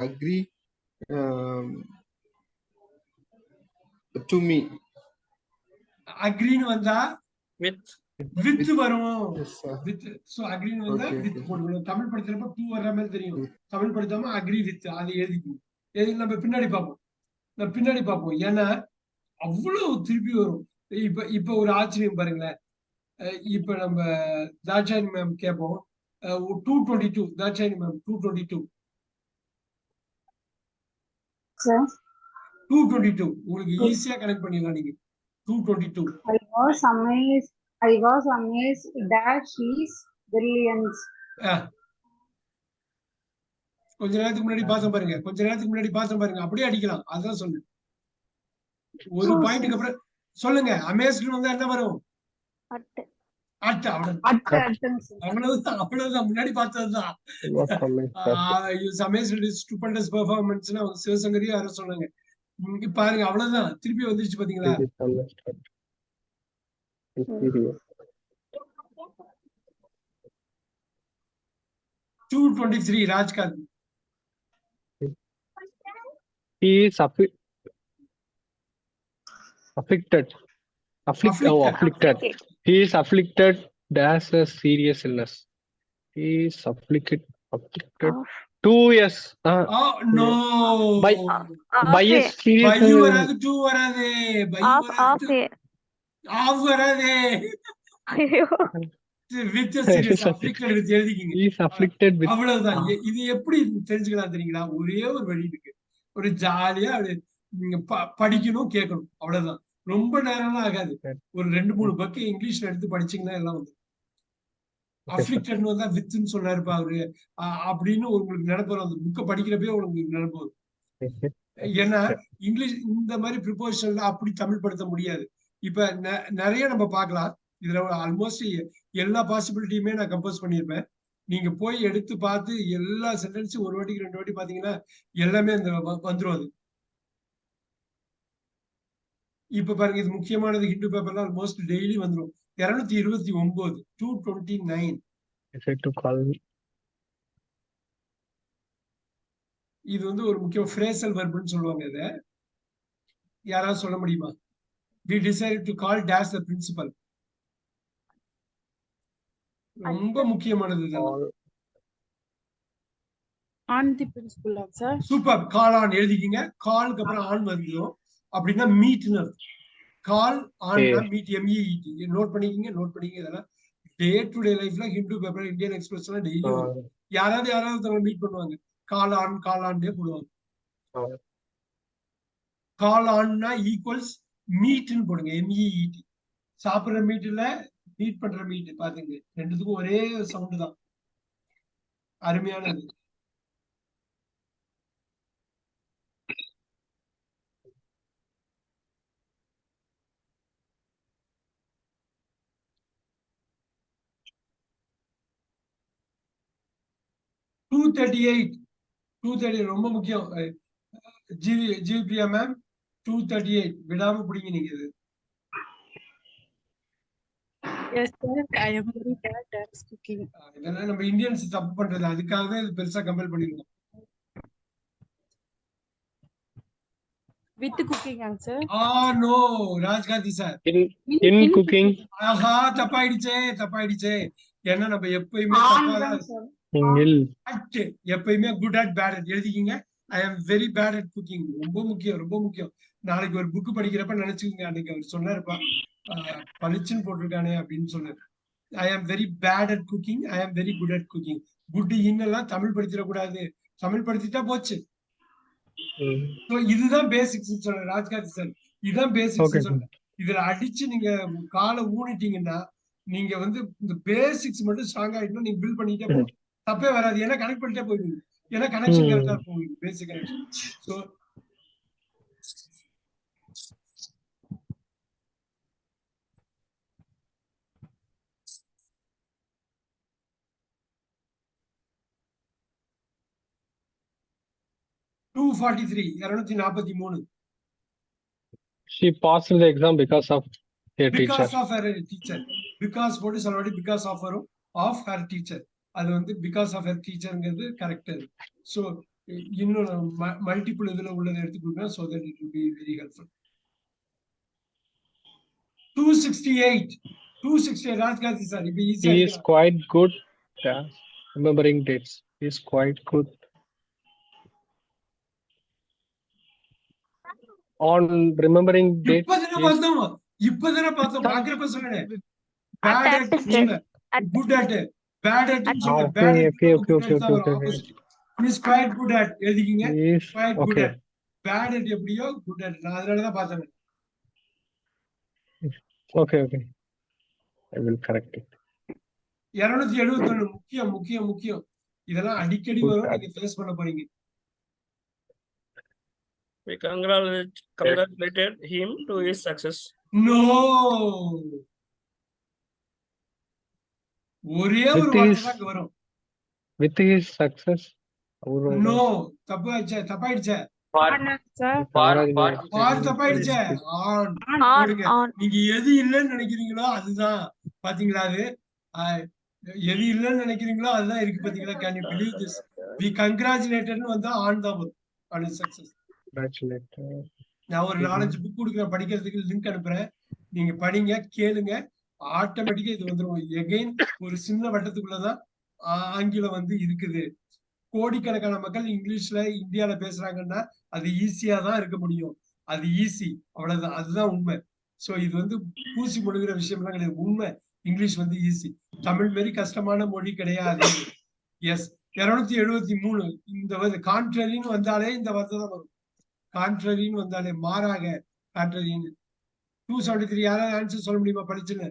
agree to me. அக்ரின்னு வந்தா with with வரும். Yes, sir. With so அக்ரின்னு வந்தா Okay, வித் okay. போடுவோம். தமிழ் படுத்துறப்ப டூ வர்ற மாதிரி தெரியும். தமிழ் படுத்தாம அக்ரி வித் அதை எழுதிக்கணும். எதுக்கு நம்ம பின்னாடி பார்ப்போம். ஏன்னா அவ்வளவு திருப்பி வரும். இப்ப ஒரு ஆச்சரியம் பாருங்களேன். இப்ப நம்ம தாட்சாயணி மேம் கேட்போம் 222 தாட்சாயணி மேம் 222 222 உங்களுக்கு ஈஸியா கனெக்ட் பண்ணிடலாம். நீங்க 222 I was amazed that his brilliance. கொஞ்ச நேரத்துக்கு முன்னாடி பார்த்தோம் பாருங்க. அப்படியே அடிக்கலாம். அதான் சொல்லு. ஒரு பாயிண்ட்க்கு அப்புறம் சொல்லுங்க. அமேஸ்ட் வந்தா என்ன வரும்? அவ்வளவுதான் முன்னாடி பார்த்ததுதான். ஸ்டூபண்டஸ் பெர்ஃபார்மன்ஸ்னா சிவசங்கரி யாரோ சொன்னாங்க. பாருங்க அவ்வளவுதான் திருப்பி வந்துருச்சு பாத்தீங்களா? 223 Rajkanth. He is afflicted. He is afflicted dash a serious illness. He is afflicted 2 years. No. By a serious. By வராது 2 வராது. ஆஃப் வராது. With a serious afflicted with எழுதிக்கீங்க. He is afflicted with. அவ்வளவுதான். இது எப்படி தெரிஞ்சுக்கலாம் தெரியுங்களா? ஒரே ஒரு வழி இருக்கு. ஒரு ஜாலியா படிக்கணும் கேட்கணும் அவ்வளவுதான். ரொம்ப நேரம்லாம் ஆகாது. ஒரு 2-3 பக்கம் இங்கிலீஷ்ல எடுத்து படிச்சீங்கன்னா எல்லாம் வந்து அஃப்ளிக்டட்னு வந்தா வித்ன்னு சொன்னாருப்பா அவரு அப்படின்னு உங்களுக்கு நினைப்பு வரும். அந்த புக்கை படிக்கிறப்பே உங்களுக்கு நினைப்பு வரும். ஏன்னா இங்கிலீஷ் இந்த மாதிரி ப்ரிப்போசிஷன்ல அப்படி தமிழ் படுத்த முடியாது. இப்ப நிறைய நம்ம பார்க்கலாம். இதுல ஆல்மோஸ்ட் எல்லா பாசிபிலிட்டியுமே நான் கம்போஸ் பண்ணியிருப்பேன். நீங்க போய் எடுத்து பார்த்து எல்லா சென்டென்ஸும் ஒரு வாட்டிக்கு 2 வாட்டி பாத்தீங்கன்னா எல்லாமே அந்த வந்துரும். அது இப்ப பாருங்க, இது முக்கியமானது. ஹிந்து பேப்பர்ல ஆல்மோஸ்ட் டெய்லி வந்துடும். 229 229. இது வந்து ஒரு முக்கிய ஃப்ரேசல் வெர்ப்னு சொல்லுவாங்க. இத யாராவது சொல்ல முடியுமா? We decided to call dash the principal. ரொம்ப முக்கியமானது இதெல்லாம். On the principal sir. Super. Call on எழுதிக்கீங்க. காலுக்கு அப்புறம் ஆன் வந்துடும். அப்படின்னா மீட்னு கால் ஆன்னா மீட் MEET. நோட் பண்ணிக்கீங்க. இதெல்லாம் டே டு டே லைஃப்ல ஹிந்து பேப்பர், இந்தியன் எக்ஸ்பிரஸ் எல்லாம் டெய்லி வரும். யாராவது மீட் பண்ணுவாங்க. கால் ஆன் போடுவாங்க. கால் ஆன்னா ஈக்குவல்ஸ் மீட்னு போடுங்க. MEET. சாப்பிடுற மீட்ல மீட் பண்ற மீட் பாத்துங்க. ரெண்டுத்துக்கும் ஒரே சவுண்ட் தான். அருமையானது. டூ 238 ரொம்ப முக்கியம். ஜிபியா மேம் 238 விடாம பிடிங்க நீங்க. இது Yes sir, I am very bad at cooking. இதெல்லாம் நம்ம இந்தியன்ஸ் தப்பு பண்றது. அதுக்காகவே இது பெருசா கம்பேர் பண்ணிருக்கோம். With cooking answer. No Rajkanthi sir. In cooking. ஆஹா தப்பாயிடுச்சே. ஏன்னா நம்ம எப்பயுமே எப்பயுமே குட் அட் பேட் அட் எழுதிக்கிங்க. I am very bad at cooking. ரொம்ப முக்கியம். நாளைக்கு ஒரு புக் படிக்கிறப்ப நினைச்சுக்கோங்க, அன்னைக்கு அவர் சொன்னாருப்பா பளிச்சுன்னு போட்டிருக்கானே அப்படின்னு சொன்னாரு. I am very bad at cooking. I am very good at cooking. Good இன்னெல்லாம் தமிழ் படிச்சிடக்கூடாது. தமிழ் படிச்சுட்டா போச்சு. இதுதான் பேசிக்ஸ் சொல்ற ராஜ்காந்த் சார். இதுதான் பேசிக்ஸ் சொல்ற. இதுல அடிச்சு நீங்க காலை ஊனிட்டீங்கன்னா நீங்க வந்து இந்த பேசிக்ஸ் மட்டும் ஸ்ட்ராங் ஆயிட்டா நீங்க பில்ட் பண்ணிட்டே போகும். தப்பே வராது. ஏன்னா கனெக்ட் பண்ணிட்டே போயிடுவீங்க. ஏன்னா கனெக்ஷன் கரெக்டா இருக்கும். பேசிக் connection. So $243. She passed the exam because of her teacher. Because of her teacher. Because போட்டு சொல்றடி because of her teacher. அது வந்து because of her teacherங்கிறது கரெக்ட். சோ இன்னும் மல்டிபிள் இதுல உள்ளதை எடுத்து கொடுக்குறேன். So that it will be very helpful. 268 ராஜ்காந்தி sir இப்ப ஈஸியா He is quite good at remembering dates. He is quite good on remembering dates. இப்பதானே பார்த்தோம் பாக்குறப்ப சொன்னேன். Bad at good at bad at சொன்னேன். Bad at Okay. He is quite good at எழுதிக்கீங்க. He is Quite good okay. at bad at எப்படியோ good at நான் அதனாலதான் பார்த்தேன். Okay. I will correct it. 271 முக்கியம். இதெல்லாம் அடிக்கடி வரும், நீங்க ஃபேஸ் பண்ண போறீங்க. We congratulated him to his success. No. ஒரே ஒரு வார்த்தை தான் வரும். With his success. No. தப்பாயிடுச்சே. தப்பாயிடுச்சே. நீங்க எது இல்லைன்னு நினைக்கிறீங்களோ அதுதான். பாத்தீங்களா அது எது இல்லைன்னு நினைக்கிறீங்களோ அதுதான் இருக்கு. பாத்தீங்களா? Can you believe this? We congratulated வந்தா ஆன் தான் வரும். On his success. நான் ஒரு 4-5 புக் கொடுக்குறேன், படிக்கிறதுக்கு லிங்க் அனுப்புறேன். நீங்க படிங்க, கேளுங்க, ஆட்டோமேட்டிக்கா இது வந்துடும். எகைன் ஒரு சின்ன வட்டத்துக்குள்ளதான் ஆங்கிலம் வந்து இருக்குது. கோடிக்கணக்கான மக்கள் இங்கிலீஷ்ல இந்தியால பேசுறாங்கன்னா அது ஈஸியா தான் இருக்க முடியும். அது ஈஸி, அவ்வளவுதான். அதுதான் உண்மை. சோ இது வந்து பூசி முழுகிற விஷயம்லாம் கிடையாது. உண்மை, இங்கிலீஷ் வந்து ஈஸி. தமிழ் மாரி கஷ்டமான மொழி கிடையாது. எஸ். 273 இந்த கான்ட்ரரின்னு வந்தாலே இந்த வார்த்தை தான் வரும். கான்ட்ரரின்னு வந்தாலே, மாறாக, கான்ட்ரரின்னு. 273 யாராவது ஆன்சர் சொல்ல முடியுமா? படிச்சுங்க.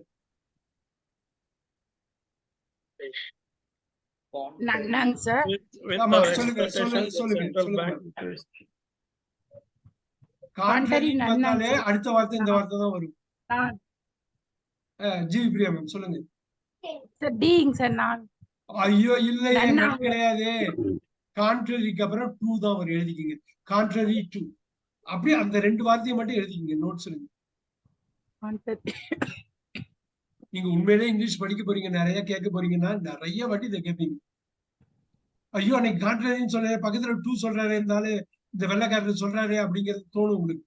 கான்ட்ரரின்னு வந்தாலே அடுத்த வார்த்தை இந்த வார்த்தை தான் வரும். ஜிவி பிரியா மேம் சொல்லுங்க. ஐயோ இல்லையே, கிடையாது. கான்ட்ரரிக்கு அப்புறம் 2 தான் வரும், எழுதிக்கிங்க. கான்ட்ரரி 2. அப்படியே அந்த 2 வார்த்தையை மட்டும் எழுதிக்கிங்க, நோட்ஸ் எழுதுங்க. நீங்க உண்மையிலே இங்கிலீஷ் படிக்க போறீங்க, நிறைய கேட்க போறீங்கன்னா நிறைய வாட்டி இதை கேட்பீங்க. ஐயோ அன்னைக்கு கான்ட்ரரின்னு சொல்றாரு, பக்கத்துல 2 சொல்றாரு, இருந்தாலும் இந்த வெள்ளைக்காரர் சொல்றாரு அப்படிங்கிறது தோணும் உங்களுக்கு.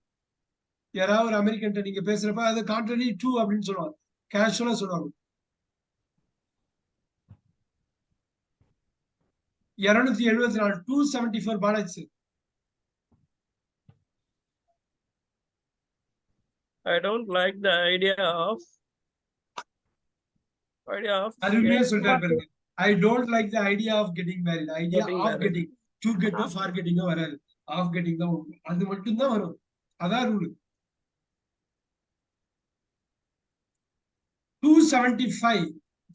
யாராவது ஒரு அமெரிக்கன் நீங்க பேசுறப்ப அது கான்ட்ரரி 2 அப்படின்னு சொல்லுவாங்க, கேஷுவலா சொல்லுவாங்க. 274 274 Balaji. I don't like the idea of அதுமே சொல்றாரு பாருங்க. I don't like the idea of getting married. Idea of getting, to get or for getting வராது. of getting தான் வரும். அது மட்டும் தான் வரும். அதான் ரூல். 275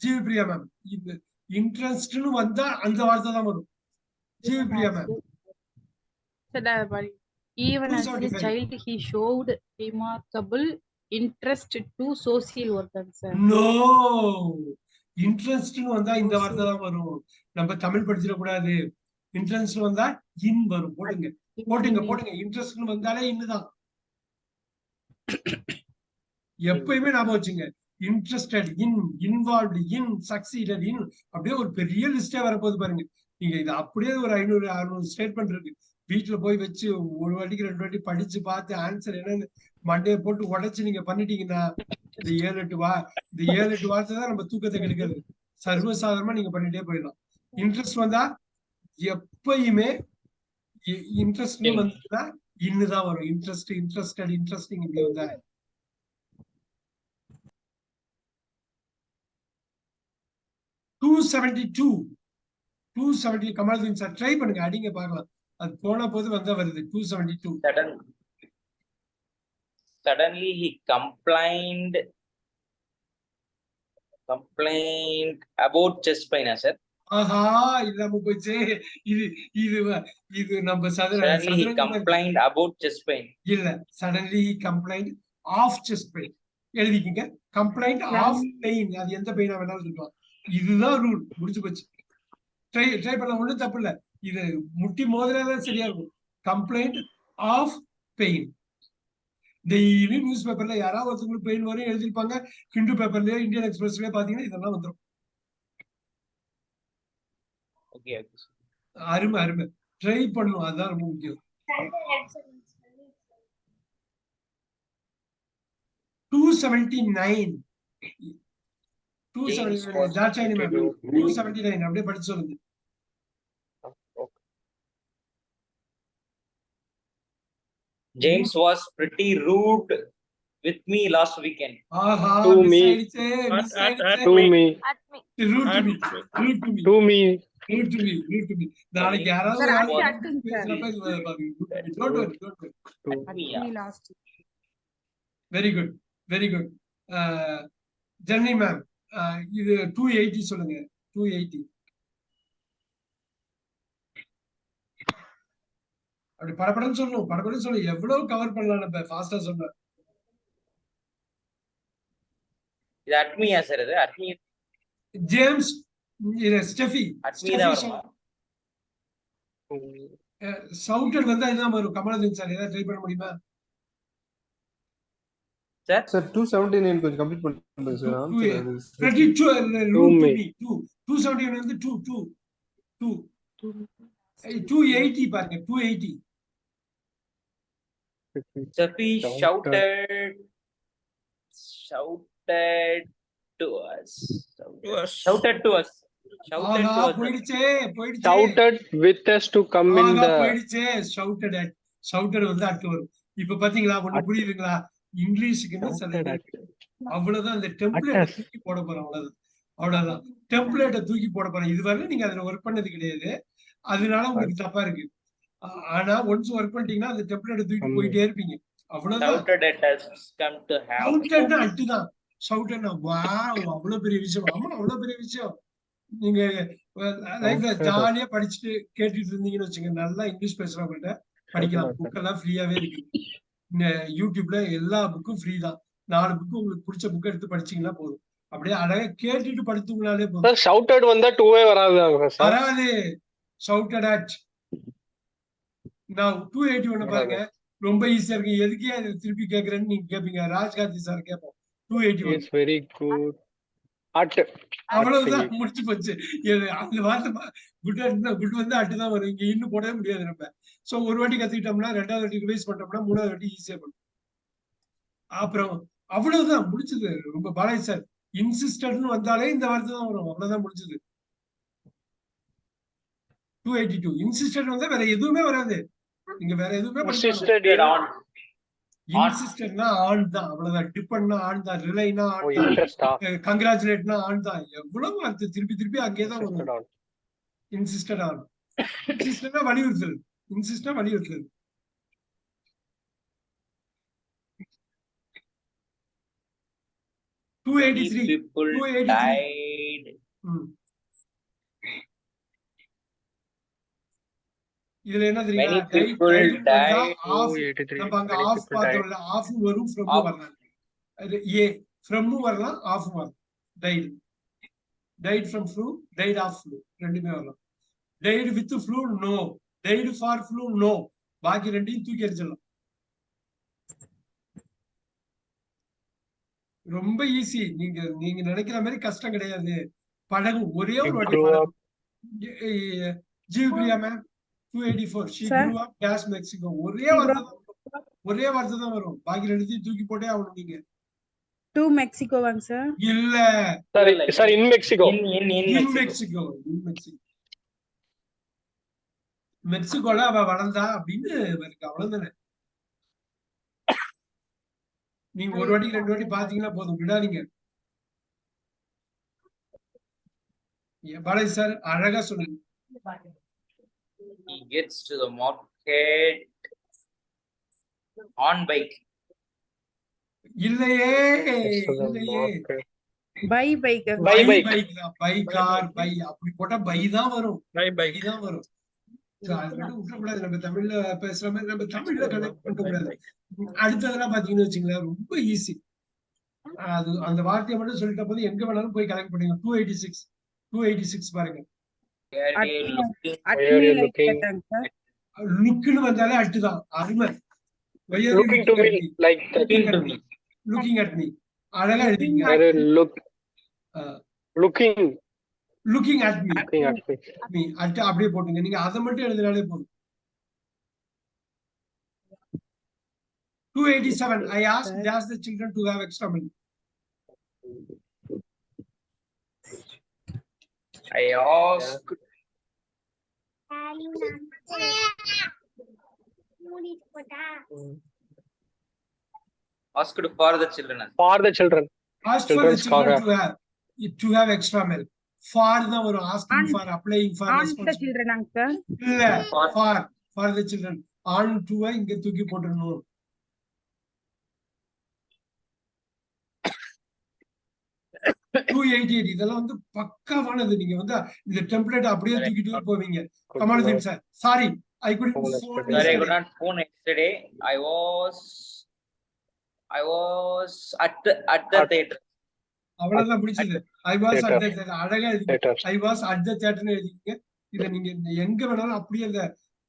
GV Priya ma'am. இந்த இன்ட்ரெஸ்ட்னு வந்தா அந்த வார்த்தை தான் வரும். GV Priya ma'am. Even as a child, he showed remarkable interest to social work. No, இன்ட்ரெஸ்ட்னு வந்தா இந்த வார்த்தை தான் வரும். நம்ம தமிழ் படிச்சிட கூடாது. இன்ட்ரெஸ்ட் வந்தா இன் வரும். போட்டுங்க. இன்ட்ரெஸ்ட்னு வந்தாலே இன்னுதான். எப்பயுமே ஞாபகம் வச்சுங்க. Interested in, involved in, succeeded இன், அப்படியே ஒரு பெரிய லிஸ்டே வரப்போகுது பாருங்க. நீங்க இது அப்படியே ஒரு 500-600 ஸ்டேட்மெண்ட் இருக்கு. வீட்டுல போய் வச்சு ஒரு வாட்டிக்கு 2 வாட்டி படிச்சு பார்த்து ஆன்சர் என்னன்னு மண்டையை போட்டு உடைச்சு நீங்க பண்ணிட்டீங்கன்னா இந்த 7-8 வார்த்தை தான் நம்ம தூக்கத்தை கெடுக்கிறது. சர்வசாதாரணமா நீங்க பண்ணிட்டே போயிடலாம். இன்ட்ரெஸ்ட் வந்தா எப்பயுமே இன்ட்ரெஸ்ட் வந்துட்டா இன்னுதான் வரும். இன்ட்ரெஸ்ட், இன்ட்ரெஸ்டட், இன்ட்ரெஸ்டிங் இப்படி வந்தா. 270 கமல்தீன் சார் ட்ரை பண்ணுங்க, அடிங்க பார்க்கலாம். அது போன போது வந்தா வருது. 272. Suddenly he complained about chest pain, sir. ஆஹா, இல்லாம போச்சு. இது நம்ம Suddenly he complained about chest pain. இல்ல, suddenly he complained of chest pain எழுதிக்கீங்க. கம்ப்ளைண்ட் ஆஃப் பெயின், அது எந்த பெயினா வேணாலும் இருக்கலாம். இதுதான் ரூல், முடிச்சு போச்சு. ட்ரை பண்ண ஒண்ணும் தப்பு இல்ல. இது முட்டி மோதிராதான் சரியா இருக்கும். Complaint of pain. Daily news பேப்பர்ல யாராவது ஒருத்தவங்களுக்கு பெயின் வரும் எழுதிருப்பாங்க. ஹிந்து பேப்பர்லயோ இந்தியன் எக்ஸ்பிரஸ்லயோ பாத்தீங்கன்னா இதெல்லாம் வந்துடும். அருமை. ட்ரை பண்ணும், அதுதான் ரொம்ப முக்கியம். 279 தாட்சாயணி மேம் 279 அப்படியே படிச்சு சொல்லுங்க. James was pretty rude with me last weekend. Aha, To miss me. ஆயிடுச்சே, miss ஆயிடுச்சே. To me. Rude to me, rude to me, To me. rude to me, rude to me. நாளைக்கு யாராவது Sir, ஒரு ஆள் அடுத்து, வந்து அடுத்துங்க sir. பேசுறப்ப இது பாருங்க. Don't worry, don't worry. Yeah. Last. Very good, very good. Journey ma'am இது 280 சொல்லுங்க. 280 அப்படி படப்படன்னு சொல்லணும், படப்படன்னு சொல்லணும். எவ்வளவு கவர் பண்ணலாம் நம்ம, ஃபாஸ்டா சொன்ன. இது அட்மியா சார்? இது அட்மி ஜேம்ஸ் ஸ்டெஃபி அட்மி தான் வருமா? சவுட்டர் வந்து அதுதான் வரும். கமலதீன் சார் ஏதாவது ட்ரை பண்ண முடியுமா? சார் சார் 279 கொஞ்சம் கம்ப்ளீட் பண்ணுங்க சார். ஆன்சர் 271 வந்து 280 பாருங்க. 280 Steffi shouted to us. Shouted to us. ஆஹா, போயிடுச்சே. Shouted with us to come in ஆஹா, the. போயிடுச்சே. ஷவுட்டட் வந்து அட்டு வரும். இப்ப பாத்தீங்களா, ஒண்ணு புரியுதுங்களா? இங்கிலீஷுக்குன்னு Shouted at. அவ்வளவுதான். அந்த டெம்ப்ளேட்டை தூக்கி போட போறோம், அவ்வளவுதான். டெம்ப்ளேட்டை தூக்கி போட போறோம். இதுவரை நீங்க அதுல ஒர்க் பண்ணது கிடையாது, அதனால உங்களுக்கு தப்பா இருக்கு. ஆனா ஒன்ஸ் ஒர்க் பண்ணிட்டீங்கன்னா அந்த டெம்ப்ளேட்டை தூக்கி போயிட்டே இருப்பீங்க, அவ்வளவுதான். Shouted at us come to have. ஷவுட்டட்னா அட்டுதான். ஷவுட்டட்னா வாவ், அவ்வளவு பெரிய விஷயம். ஆமா, அவ்வளவு பெரிய விஷயம். நீங்க லைஃப்ல ஜாலியா படிச்சுட்டு கேட்டுட்டு இருந்தீங்கன்னு வச்சுங்க, நல்லா இங்கிலீஷ் பேசுறவங்கள்ட்ட படிக்கலாம். புக் எல்லாம் ஃப்ரீயாவே இருக்கு. யூடியூப்ல எல்லா புக்கும் ஃப்ரீ தான். 4 புக்கு உங்களுக்கு பிடிச்ச புக் எடுத்து படிச்சீங்கன்னா போதும். அப்படியே அழகா கேட்டுட்டு படித்தீங்கனாலே போதும். Sir, shouted வந்தா 2 வராது சார். வராது. Shouted at. நான் 281 பாருங்க, ரொம்ப ஈஸியா இருக்கு. எதுக்கே அதை திருப்பி கேட்கறேன்னு நீங்க கேட்பீங்க. ராஜ்காந்தி சார் கேட்போம். 281 It's very good. At. அவ்வளவுதான், முடிச்சு போச்சு. அந்த வார்த்தை குட் வந்து அட்டுதான் வரும். இங்க இன்னும் போடவே முடியாது நம்ம. சோ ஒரு வாட்டி கத்துக்கிட்டோம்னா 2வது வாட்டி ரிவைஸ் பண்ணோம்னா 3வது வாட்டி ஈஸியா பண்ணும். அப்புறம் அவ்வளவுதான், முடிச்சது. ரொம்ப பாலாஜி சார் இன்சிஸ்டன்ட்னு வந்தாலே இந்த வார்த்தை தான் வரும், அவ்வளவுதான், முடிச்சது. 282 இன்சிஸ்டன்ட் வந்தா வேற எதுவுமே வராது. நீங்க வேற எதுவுமே Insisted on. இன்சிஸ்டன்ட்னா ஆன் தான், அவ்வளவுதான். டிபெண்ட்னா ஆன் தான், ரிலைனா Oh, ஆன் தான், interest. கங்க்ராச்சுலேட்னா ஆன் தான். எவ்வளவு வார்த்தை திருப்பி அங்கேயே தான் Insisted வரும். on. Insisted on. இன்சிஸ்டட்னா வலியுறுத்தல். இன்சிஸ்டா வலியுறுத்தல். Many 283 people 283 died. இதுல என்ன தெரியுமா? Many people died. 283. நம்ம அங்க Many ஆஃப் people died. பார்த்தோம்ல, ஆஃப் வரும், ஃப்ரம் Off. வரலாம். அது ஏ ஃப்ரம் வரலாம், ஆஃப் வரலாம். Died from flu, died of flu, ரெண்டுமே வரலாம். Died with flu no, died for flu no. பாக்கி ரெண்டையும் தூக்கி எறிஞ்சிடலாம். ரொம்ப ஈஸி. நீங்க நினைக்கிற மாதிரி கஷ்டம் கிடையாது. பழகும், ஒரே ஒரு வாட்டி பழகும். ஜீவ்பிரியா ma'am 284 she grew up gas Mexico. ஒரே வார்த்தை தான் வரும். பாக்கி ரெண்டுத்தையும் தூக்கி போட்டே ஆகணும் நீங்க. 2 Mexico வாங்க சார். இல்ல Sir, in Mexico. In Mexico. மெக்சிகோல அவ வளர்ந்தா அப்படின்னு இருக்கு, அவ்வளவுதானே. நீங்க ஒரு வாட்டி 2 வாட்டி பாத்தீங்கன்னா போதும், விடாதீங்க. பாலாஜி சார் அழகா சொல்லுங்க. He gets to the market on bike. இல்லையே. By bike. Bye bike. By car, by அப்படி போட்டா பை தான் வரும். Bye bye. பை தான் வரும். அது மட்டும் விட்டுறக்கூடாது. நம்ம தமிழ்ல பேசுற மாதிரி நம்ம தமிழ்ல கனெக்ட் பண்ண கூடாது. அடுத்ததெல்லாம் பாத்தீங்கன்னு வச்சுங்களேன், ரொம்ப ஈஸி. அது அந்த வார்த்தையை மட்டும் சொல்லிட்ட போது எங்க வேணாலும் போய் கலெக்ட் பண்ணுங்க. 286 பாருங்க. லுக்னு வந்தாலே அட்டுதான், அருமை. Looking to me like that. Looking at me அழகா எழுதிங்க. Looking looking at me at me. At அப்படியே போட்டுங்க. நீங்க அதை மட்டும் எழுதினாலே போதும். 287. I asked, dash the children to have extra milk. I asked asked for the children. For the children. Asked for the Children's children corner. to have extra milk. For the or asking And- for, applying for, On the responsibility. children, uncle. இல்ல, for the children. On to இங்க தூக்கி போட்டுறணும். இதெல்லாம் வந்து பக்காவானது. நீங்க வந்து இந்த template அப்படியே தூக்கிட்டு போவீங்க. Kamaluddin sir, sorry I couldn't phone Sorry, I yesterday. could not phone yesterday. I was at the theater. அவ்வளவுதான் முடிச்சது. I was at the theater. அழகா எழுதி. Theater. I was at the theater ன்னு எழுதிங்க. இத நீங்க எங்க வேணாலும் அப்படியே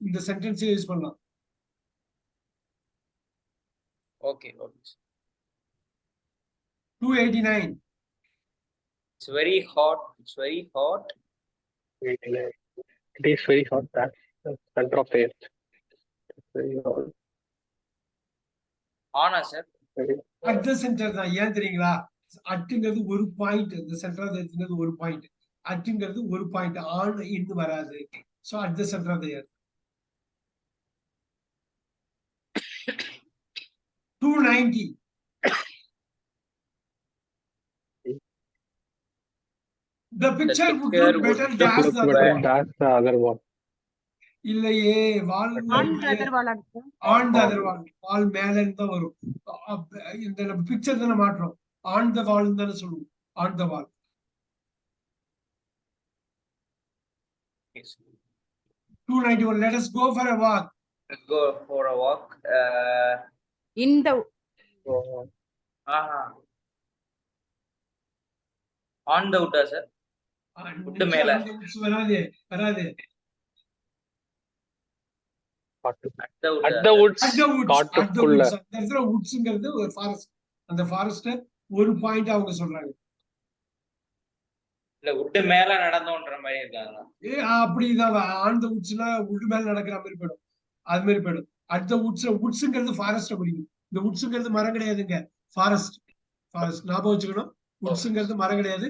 இந்த சென்டென்ஸே யூஸ் பண்ணலாம். Okay. 289. It's very hot. It is very hot. That's the center of the earth. It's very hot. Anna sir. At the center தான். ஏன் தெரியுங்களா? அட்டுங்கிறது ஒரு பாயிண்ட். இந்த சென்டர் ஆஃப் தி எர்த்ங்கிறது ஒரு பாயிண்ட். அட்டுங்கிறது ஒரு பாயிண்ட். ஆன் இன்னும் வராது. So at the center of the earth. 290. The picture would look better dash the other one. That's the other one. இல்லையே, வால் On the other wall, uncle. on the other wall. வால் மேல இருந்து தான் வரும். இந்த நம்ம picture தான மாற்றோம். On the wall தான சொல்லுவோம். On the wall. Yes. 291. Let us go for a walk. Let's go for a walk. In the On the wood, sir. Wood மேல. வராது. At the wood. At the woods. காட்டுக்குள்ள. அந்த இடத்துல woodsங்கிறது ஒரு forest. அந்த forest ஒரு பாயிண்ட் அவங்க சொல்றாங்க. இல்ல wood மேல நடந்தோன்ற மாதிரி இருக்காங்க. அப்படிதான் ஆன் தி வுட்ஸ்னா wood மேல நடக்கிற மாதிரி போய்டும். அது மாதிரி போய்டும். at the woodsங்கிறது ஃபாரஸ்ட் குறிக்கும். இந்த woodsங்கிறது மரம் கிடையாதுங்க. ஃபாரஸ்ட் ஞாபகம் வச்சுக்கணும். woodsங்கிறது மரம் கிடையாது.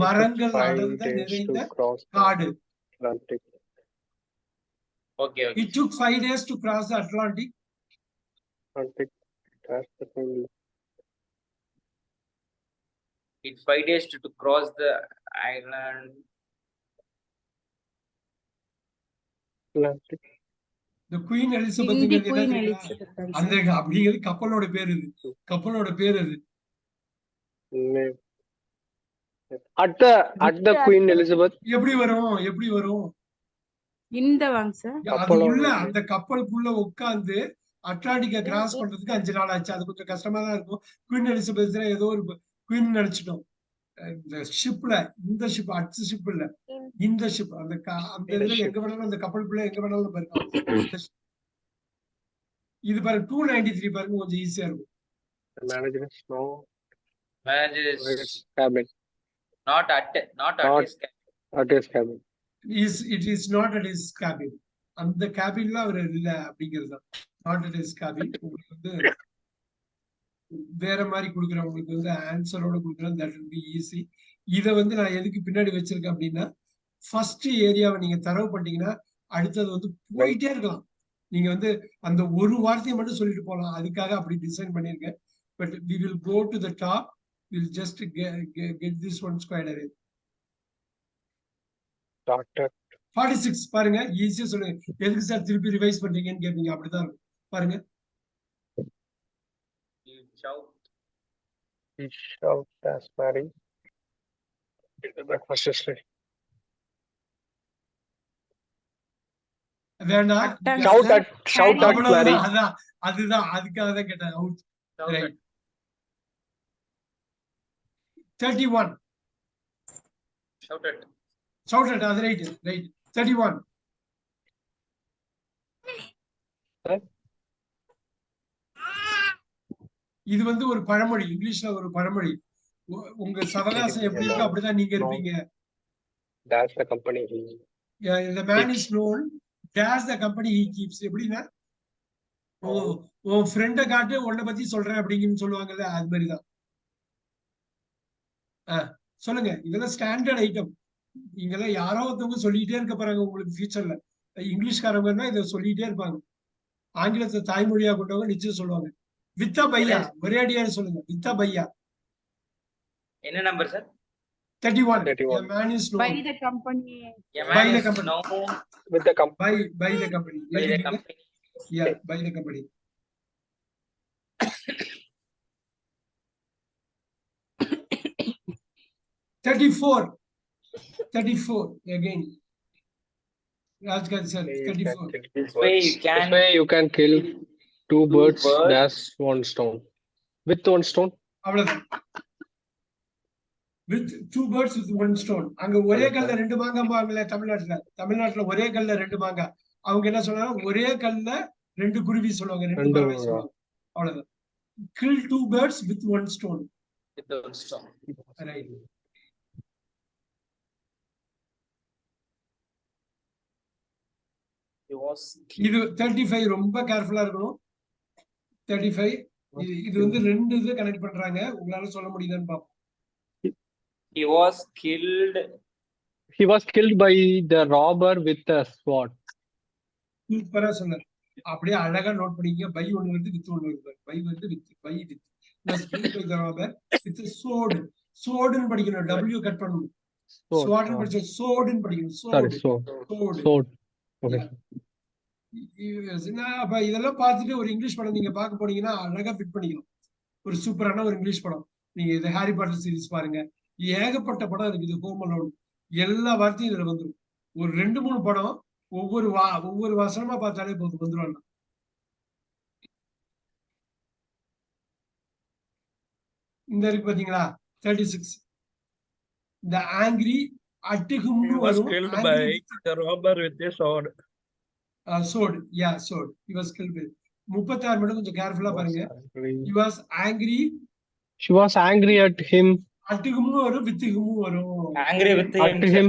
மரங்கள் அடர்ந்த நிறைந்த காடு. Okay. It took 5 days to cross the Atlantic. It's 5 days to cross the island. The Queen Elizabeth in the Queen Elizabeth. அந்த அப்படிங்கிறது கப்பலோட பேர் இது. கப்பலோட பேர் அது. At the Queen Elizabeth. எப்படி வரும்? இந்த வாங்க சார். அது உள்ள அந்த கப்பலுக்குள்ள உட்கார்ந்து அட்லாண்டிக்க கிராஸ் பண்றதுக்கு 5 நாள் ஆச்சு. அது கொஞ்சம் கஷ்டமா தான் இருக்கும். குவீன் எலிசபெத் ஏதோ ஒரு குவீன் நினைச்சிட்டோம். இந்த ஷிப்ல இந்த ஷிப் அட்ஸ் ஷிப் இல்ல, இந்த ஷிப் அந்த இதுல எங்க வேணாலும் அந்த கப்பலுக்குள்ள எங்க வேணாலும் பாருங்க. இது பாருங்க 293 பாருங்க, கொஞ்சம் ஈஸியா இருக்கும். Manager is cabin. Not at his cabin. At his cabin. It is not at his cabin. அந்த கேபின்ல அவர் இல்ல அப்படிங்கிறது தான். Not at his cabin. உங்களுக்கு வந்து வேற மாதிரி கொடுக்குறவங்களுக்கு வந்து ஆன்சரோட கொடுக்குறேன். that will be easy. இத வந்து நான் எதுக்கு பின்னாடி வச்சிருக்கேன் அப்படின்னா, ஃபர்ஸ்ட் ஏரியாவை நீங்க தரவு பண்ணிட்டீங்கன்னா அடுத்தது வந்து போயிட்டே இருக்கலாம். நீங்க வந்து அந்த ஒரு வார்த்தையை மட்டும் சொல்லிட்டு போகலாம். அதுக்காக அப்படி டிசைன் பண்ணிருக்கேன். But we will go to the top. We'll just get this one squared away. Doctor. 46 பாருங்க, ஈஸியா சொல்லுங்க. எதுக்கு சார் திருப்பி ரிவைஸ் பண்றீங்கன்னு கேட்பீங்க. அப்படிதான் இருக்கும் பாருங்க. He shout as Mary. Breakfast is ready. வேண்டாம். Shout at Mary. அதுதான் அதுக்காக தான் கேட்டேன். அவுட். ரைட். 31. Shout at அது ரைட். 31. இது வந்து ஒரு பழமொழி, இங்கிலீஷ்ல ஒரு பழமொழி. உங்க சவகாசம் எப்படி இருக்கோ அப்படிதான் நீங்க இருப்பீங்க. That's the company. The man is known. That's the company he keeps. எப்படின்னா உன் ஃப்ரெண்ட காட்டு உன்னை பத்தி சொல்றேன் அப்படிங்கன்னு சொல்லுவாங்கல்ல, அது மாதிரிதான். சொல்லுங்க. இதெல்லாம் ஸ்டாண்டர்ட் ஐட்டம். இங்கெல்லாம் யாரோ ஒருத்தவங்க சொல்லிட்டே இருக்க போறாங்க உங்களுக்கு ஃபியூச்சர்ல. இங்கிலீஷ்காரங்கன்னா இதை சொல்லிட்டே இருப்பாங்க. ஆங்கிலத்தை தாய்மொழியா கொண்டவங்க நிச்சயம் சொல்லுவாங்க. வித்தா பையா, ஒரே அடியாரு சொல்லுங்க. வித்தா பையா. என்ன number sir? 31. 31. A man is known. By the company. A By man the is company. known With the company. By the company. by the company. Yeah, by the company. $34 again. Rajkar sir, 34. This way you This can way you can kill two birds birds. dash one stone. With one stone. அவ்வளவுதான். With 2 birds with 1 stone. அங்க ஒரே கல்ல 2 மாங்காம்பாங்களே தமிழ்நாட்டுல ஒரே கல்ல 2 மாங்காய். அவங்க என்ன சொல்றாங்க, ஒரே கல்ல 2 குருவி சொல்லுவாங்க, 2 பறவை சொல்லுவாங்க. அவ்வளவுதான். Kill 2 birds with 1 stone. with one stone. Right. He was இது 35 ரொம்ப கேர்ஃபுல்லா இருக்கணும். 35 இது வந்து 2 இது கனெக்ட் பண்றாங்க. உங்களால சொல்ல முடியுதான்னு பாப்போம். he was killed. He was killed by the robber with a sword. சூப்பரா சொன்னார். அப்படியே அழகா நோட் பண்ணிக்க. பை ஒண்ணு வந்து வித் ஒண்ணு இருக்கு. பை வந்து with by with. was killed by the robber with a sword. swordன்னு படிக்கணும். W கட் பண்ணணும். sword படிச்ச swordன்னு படிக்கணும். Sorry, sword. Sword. Okay. அப்ப இதெல்லாம் பார்த்துட்டு ஒரு இங்கிலீஷ் படம் நீங்க பார்க்க போனீங்கன்னா அழகா ஃபிட் பண்ணிக்கணும். ஒரு சூப்பரான ஒரு இங்கிலீஷ் படம். நீங்க இது ஹாரி பாட்டர் சீரிஸ் பாருங்க. ஏகப்பட்ட படம் இருக்குது. ஹோம் அலோன் எல்லா வார்த்தையும் இதுல வந்துடும். ஒரு 2-3 படம் ஒவ்வொரு வசனமா பார்த்தாலே போதும், வந்துடும். இந்த இருக்கு பாத்தீங்களா 36. இந்த ஆங்கிரி அட்டுகும்னு He was வரும். killed by the robber with a sword. sword. Yeah, sword. He was killed by 36 மட்டும் கொஞ்சம் கேர்ஃபுல்லா பாருங்க. He was angry. She was angry at him. அட்டுகும்னு வரும், வித்துகும்னு வரும். Angry with At him.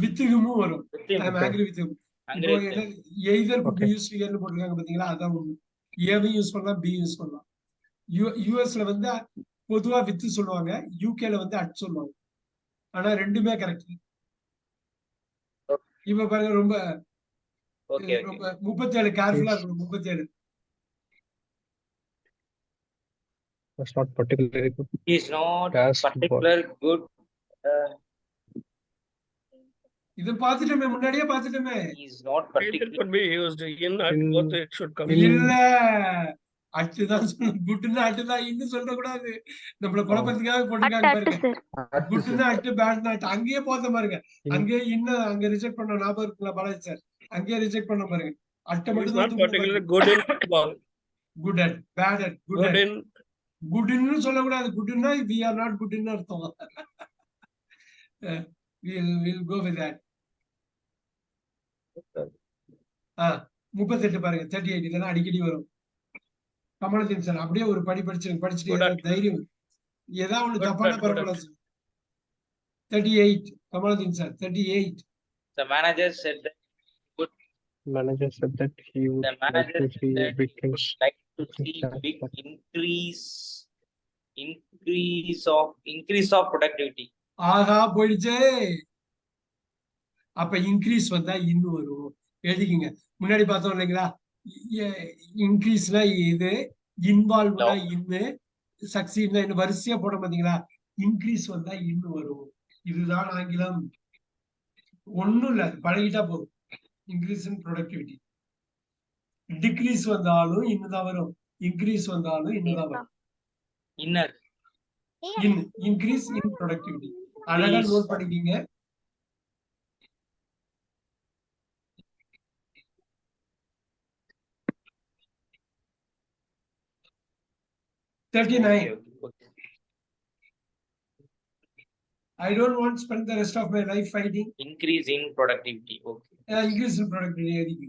வித்துகும்னு வரும். With him. I'm angry with him. Angry with him. Either Okay. Use ஹியர்னு போட்டுருக்காங்க பாத்தீங்களா, அதான் ஒண்ணு. ஏவையும் யூஸ் பண்ணலாம், பி யூஸ் பண்ணலாம். யூஎஸ்ல வந்து பொதுவா வித்து சொல்லுவாங்க, யூகேல வந்து அட் சொல்லுவாங்க. ஆனா ரெண்டுமே கரெக்ட். இப்ப பாருங்க ரொம்ப Okay, okay. ரொம்ப 37 கேர்ஃபுல்லா இருக்கணும். 37 That's not particularly good. He is not That's particular good. இது பாத்துட்டோமே, முன்னாடியே பாத்துட்டோமே. He is not It particular. could be used in at In- both it should come. இல்ல அட்டுதான் சொல்லணும். குட்டுன்னா அட்டுதான், இன்னும் சொல்ல கூடாது. நம்மள குழப்பத்துக்காக போட்டுருக்காங்க பாருங்க. குட்டுன்னா அட்டு, பேட்னா அட்டு. அங்கேயே போத்த பாருங்க. அங்கேயே இன்னும் அங்க ரிஜெக்ட் பண்ண ஞாபகம் இருக்குல்ல பாலாஜி சார், அங்கேயே ரிஜெக்ட் பண்ண பாருங்க. அட்டை It is மட்டும் not particularly good in football. Good at, bad at, good Good at. in குட்னு சொல்லக்கூடாது. குட்னா we are not good ன்னு அர்த்தம். we'll go with that. 38 பாருங்க. 38 இதெல்லாம் அடிக்கடி வரும். கமலதீன் சார் அப்படியே ஒரு படி படிச்சுட்டு Good. தைரியம். ஏதாவது ஒண்ணு Good, தப்பான good, பரவாயில்ல. good. 38 Kamaladeen sir 38. The manager said that Manager said that he would the like manager to see said big he would things. like to see big increase of productivity. ஆஹா போயிடுச்சே. அப்ப increase வந்தா இன்னும் வரும். எழுதிக்கங்க. முன்னாடி பார்த்தோம் இல்லைங்களா, இன்க்ரீஸ்னா இது, இன்வால்வ்னா இன்னு, சக்சீட்னா இன்னும் வரிசையா போட பாத்தீங்களா. இன்க்ரீஸ் வந்தா இன்னும் வரும். இதுதான் ஆங்கிலம். ஒண்ணும் இல்ல, பழகிட்டா போதும். Increase in productivity. டிக்ரீஸ் வந்தாலும் இன்னுதான் வரும், இன்க்ரீஸ் வந்தாலும் இன்னுதான் வரும். Inner. Increase in productivity. அழகா note பண்ணிக்கீங்க. Okay, 39. okay. I don't want to spend the rest of my life fighting. Increase in productivity. Okay. Increase in productivity.